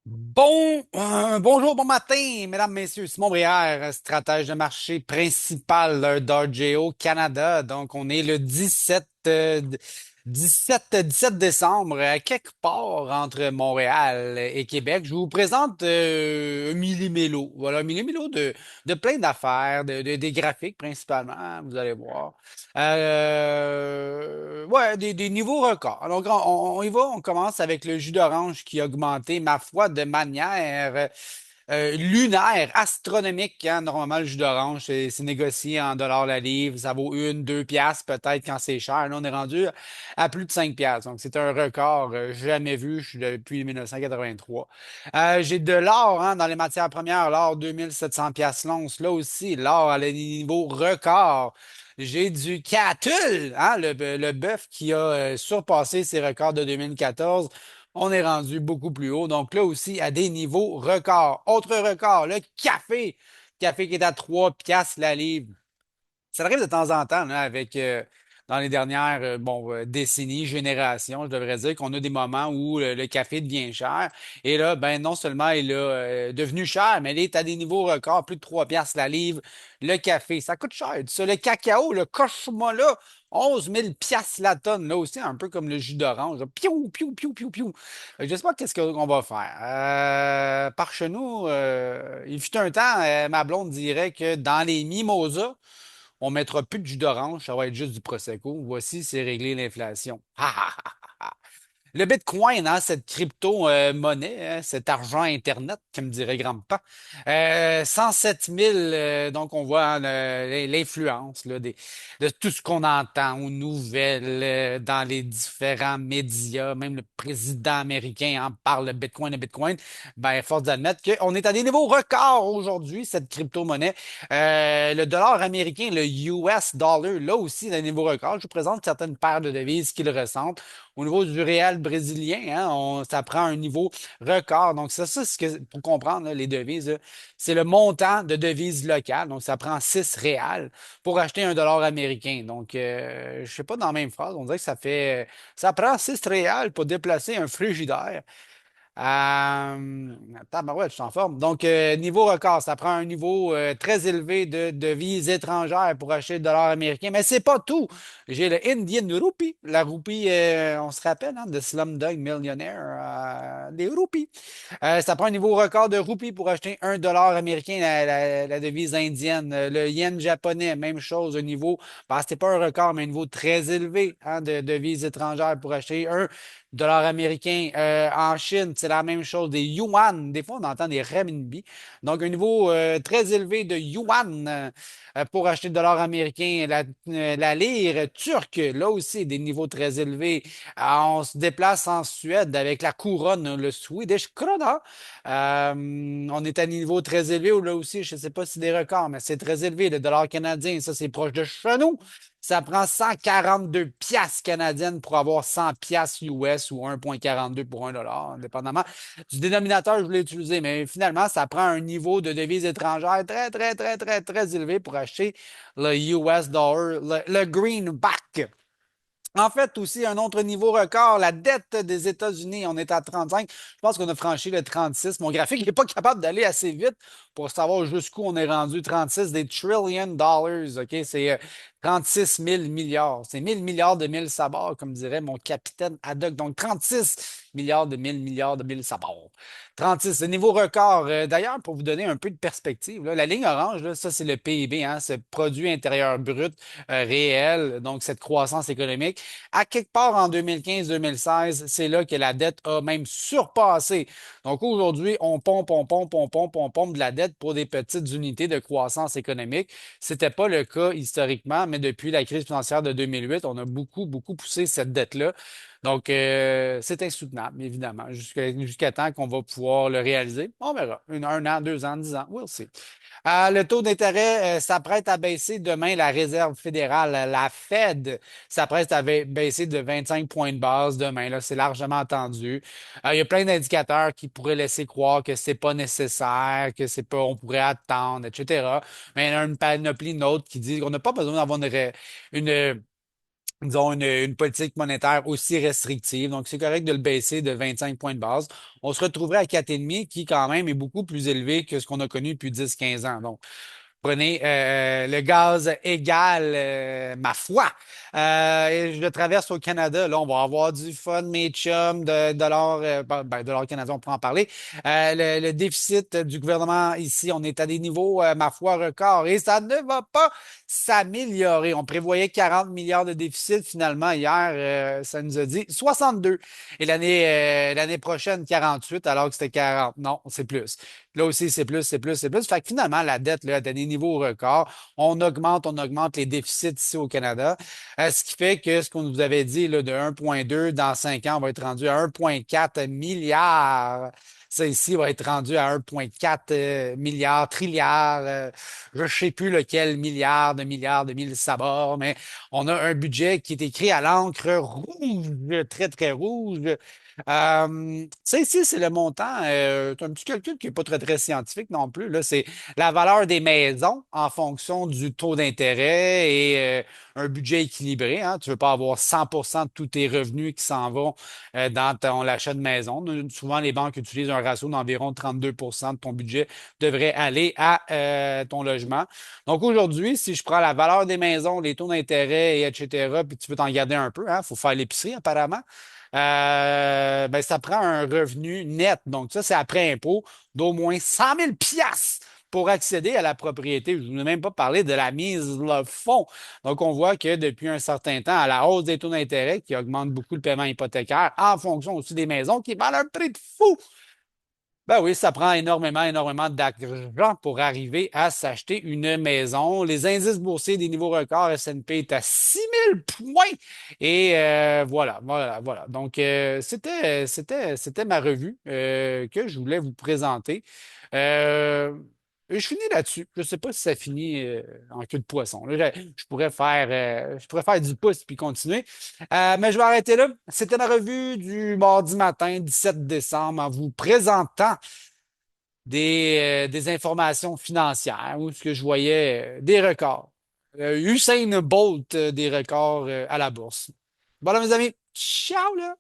Bonjour, bon matin, mesdames, messieurs. Simon Brière, stratège de marché principal d'Argeo Canada. Donc, on est le 17 décembre, à quelque part entre Montréal et Québec. Je vous présente un millimélo. Voilà, un millimélo de plein d'affaires, des graphiques principalement, vous allez voir. Ouais, des niveaux records. Donc, on y va, on commence avec le jus d'orange qui a augmenté, ma foi, de manière lunaire, astronomique. Hein. Normalement, le jus d'orange, c'est négocié en dollars la livre. Ça vaut 2 piastres peut-être quand c'est cher. Là, on est rendu à plus de 5 piastres. Donc, c'est un record jamais vu. Je suis depuis 1983. J'ai de l'or hein, dans les matières premières. L'or, 2700 piastres l'once. Là aussi, l'or à des niveaux records. J'ai du cattle, hein, le bœuf qui a surpassé ses records de 2014. On est rendu beaucoup plus haut. Donc là aussi, à des niveaux records. Autre record, le café. Café qui est à 3 piastres la livre. Ça arrive de temps en temps, là, avec dans les dernières décennies, générations, je devrais dire, qu'on a des moments où le café devient cher. Et là, ben non seulement il est devenu cher, mais il est à des niveaux records, plus de 3 piastres la livre. Le café, ça coûte cher. Ça, le cacao, le cochon-là, 11 000 piastres la tonne, là aussi, un peu comme le jus d'orange. Là. Piou, piou, piou, piou, piou. Je sais pas qu'est-ce qu'on va faire. Par chez nous, il fut un temps, ma blonde dirait que dans les mimosas, on mettra plus de jus d'orange, ça va être juste du Prosecco. Voici, c'est réglé l'inflation. Le Bitcoin, hein, cette crypto-monnaie, hein, cet argent Internet, comme dirait grand-papa. 107 000, donc on voit hein, l'influence là, de tout ce qu'on entend aux nouvelles, dans les différents médias. Même le président américain en parle, le Bitcoin, le Bitcoin. Ben, force d'admettre qu'on est à des niveaux records aujourd'hui, cette crypto-monnaie. Le dollar américain, le US dollar, là aussi, à des niveaux records. Je vous présente certaines paires de devises qui le ressentent. Au niveau du réal brésilien, hein, ça prend un niveau record. Donc, ça pour comprendre là, les devises, là, c'est le montant de devises locales. Donc, ça prend 6 réals pour acheter un dollar américain. Donc, je ne sais pas dans la même phrase, on dirait que ça prend 6 réals pour déplacer un frigidaire. Tabarouette, je suis en forme. Donc, niveau record, ça prend un niveau très élevé de devises étrangères pour acheter le dollar américain. Mais c'est pas tout. J'ai le Indian Rupee. La roupie, on se rappelle, hein, de Slumdog Millionnaire, des roupies. Ça prend un niveau record de roupies pour acheter un dollar américain, la devise indienne. Le yen japonais, même chose, au niveau, bah, c'était pas un record, mais un niveau très élevé hein, de devises étrangères pour acheter un dollar américain. En Chine, c'est la même chose. Des yuan. Des fois, on entend des renminbi. Donc, un niveau très élevé de yuan pour acheter le dollar américain. La lire turque, là aussi, des niveaux très élevés. On se déplace en Suède avec la couronne, le Swedish krona. On est à un niveau très élevé, là aussi, je ne sais pas si des records, mais c'est très élevé. Le dollar canadien, ça, c'est proche de chez nous. Ça prend 142 piastres canadiennes pour avoir 100 piastres US ou 1,42 pour un dollar, indépendamment du dénominateur que je voulais utiliser. Mais finalement, ça prend un niveau de devise étrangère très, très, très, très, très élevé pour acheter le US dollar, le greenback. En fait, aussi, un autre niveau record, la dette des États-Unis, on est à 35. Je pense qu'on a franchi le 36. Mon graphique n'est pas capable d'aller assez vite pour savoir jusqu'où on est rendu. 36 des trillion dollars, OK? C'est 36 000 milliards. C'est 1000 milliards de 1000 sabords, comme dirait mon capitaine Haddock. Donc, 36 milliards de 1000 milliards de 1000 sabords. 36, le niveau record. D'ailleurs, pour vous donner un peu de perspective, là, la ligne orange, là, ça, c'est le PIB, hein, ce produit intérieur brut réel, donc cette croissance économique. À quelque part en 2015-2016, c'est là que la dette a même surpassé. Donc aujourd'hui, on pompe, on pompe, on pompe, on pompe de la dette pour des petites unités de croissance économique. C'était pas le cas historiquement, mais depuis la crise financière de 2008, on a beaucoup, beaucoup poussé cette dette-là. Donc, c'est insoutenable, évidemment, jusqu'à temps qu'on va pouvoir le réaliser. On verra. Un an, 2 ans, 10 ans, we'll see. Le taux d'intérêt s'apprête à baisser demain. La Réserve fédérale, la Fed, s'apprête à baisser de 25 points de base demain. Là, c'est largement attendu. Il y a plein d'indicateurs qui pourraient laisser croire que c'est pas nécessaire, que c'est pas, on pourrait attendre, etc. Mais il y en a une panoplie d'autres qui disent qu'on n'a pas besoin d'avoir une disons, une politique monétaire aussi restrictive. Donc, c'est correct de le baisser de 25 points de base. On se retrouverait à 4,5, qui quand même est beaucoup plus élevé que ce qu'on a connu depuis 10-15 ans. Donc, prenez le gaz égal, ma foi. Et je le traverse au Canada. Là, on va avoir du fun, mes chums, de dollars, dollars canadiens, on peut en parler. Le déficit du gouvernement ici, on est à des niveaux, ma foi, records. Et ça ne va pas s'améliorer. On prévoyait 40 milliards de déficit. Finalement, hier, ça nous a dit 62. Et l'année prochaine, 48, alors que c'était 40. Non, c'est plus. Là aussi, c'est plus, c'est plus, c'est plus. Fait que finalement, la dette là, a des niveaux records. On augmente les déficits ici au Canada. Ce qui fait que ce qu'on nous avait dit là, de 1,2 dans 5 ans, on va être rendu à 1,4 milliard. Ça ici va être rendu à 1,4 milliard, trilliard. Je ne sais plus lequel milliard, de mille sabords, mais on a un budget qui est écrit à l'encre rouge, très, très rouge. Ça ici, c'est le montant. C'est un petit calcul qui n'est pas très, très scientifique non plus. Là, c'est la valeur des maisons en fonction du taux d'intérêt et un budget équilibré. Hein. Tu ne veux pas avoir 100% de tous tes revenus qui s'en vont dans l'achat de maison. Souvent, les banques utilisent un ratio d'environ 32% de ton budget devrait aller à ton logement. Donc aujourd'hui, si je prends la valeur des maisons, les taux d'intérêt, et etc., puis tu veux t'en garder un peu, il faut faire l'épicerie apparemment. Ben, ça prend un revenu net. Donc, ça, c'est après impôt d'au moins 100 000 piastres pour accéder à la propriété. Je ne vous ai même pas parlé de la mise le fond. Donc, on voit que depuis un certain temps, à la hausse des taux d'intérêt qui augmente beaucoup le paiement hypothécaire en fonction aussi des maisons qui valent un prix de fou. Ben oui, ça prend énormément, énormément d'argent pour arriver à s'acheter une maison. Les indices boursiers des niveaux records S&P est à 6 000 points. Et voilà, voilà, voilà. Donc, c'était ma revue que je voulais vous présenter. Euh, et je finis là-dessus. Je ne sais pas si ça finit en queue de poisson. Là, je pourrais faire du pouce puis continuer. Mais je vais arrêter là. C'était ma revue du mardi matin, 17 décembre, en vous présentant des informations financières où ce que je voyais des records. Usain Bolt des records à la bourse. Voilà, mes amis. Ciao, là!